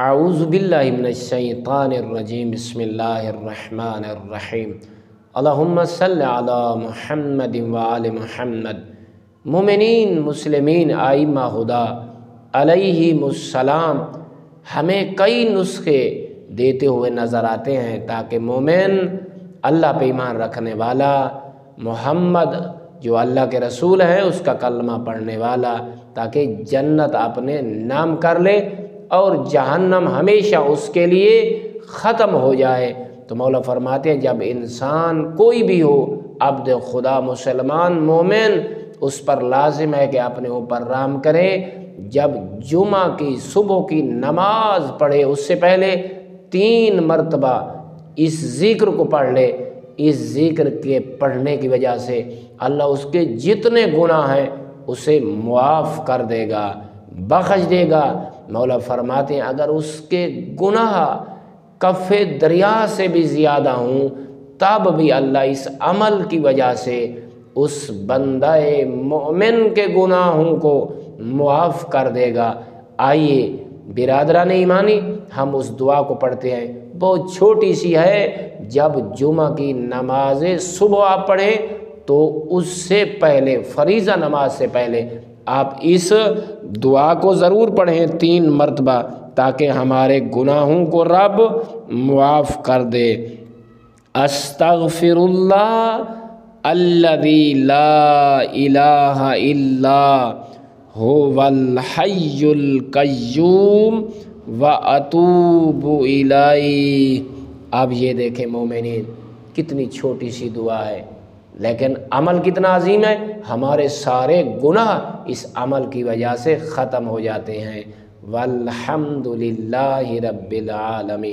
اعوذ باللہ من الشیطان الرجیم بسم اللہ الرحمن الرحیم اللہم صلی علی محمد وآل محمد۔ مومنین مسلمین آئمہ خدا علیہم السلام ہمیں کئی نسخے دیتے ہوئے نظر آتے ہیں تاکہ مومن اللہ پہ ایمان رکھنے والا، محمد جو اللہ کے رسول ہیں اس کا کلمہ پڑھنے والا، تاکہ جنت اپنے نام کر لے اور جہنم ہمیشہ اس کے لیے ختم ہو جائے۔ تو مولا فرماتے ہیں جب انسان کوئی بھی ہو، عبد خدا مسلمان مومن، اس پر لازم ہے کہ اپنے اوپر رحم کرے۔ جب جمعہ کی صبح کی نماز پڑھے اس سے پہلے 3 مرتبہ اس ذکر کو پڑھ لے۔ اس ذکر کے پڑھنے کی وجہ سے اللہ اس کے جتنے گناہ ہیں اسے معاف کر دے گا، بخش دے گا۔ مولا فرماتے ہیں اگر اس کے گناہ کف دریا سے بھی زیادہ ہوں تب بھی اللہ اس عمل کی وجہ سے اس بندہ مومن کے گناہوں کو معاف کر دے گا۔ آئیے برادران ایمانی ہم اس دعا کو پڑھتے ہیں، بہت چھوٹی سی ہے۔ جب جمعہ کی نماز صبح آپ پڑھیں تو اس سے پہلے، فریضہ نماز سے پہلے آپ اس دعا کو ضرور پڑھیں 3 مرتبہ، تاکہ ہمارے گناہوں کو رب معاف کر دے۔ استغفر اللہ الذی لا الہ الا هو الحی القیوم واتوب الیہ۔ اب یہ دیکھیں مومنین کتنی چھوٹی سی دعا ہے لیکن عمل کتنا عظیم ہے۔ ہمارے سارے گناہ اس عمل کی وجہ سے ختم ہو جاتے ہیں۔ والحمد للہ رب العالمین۔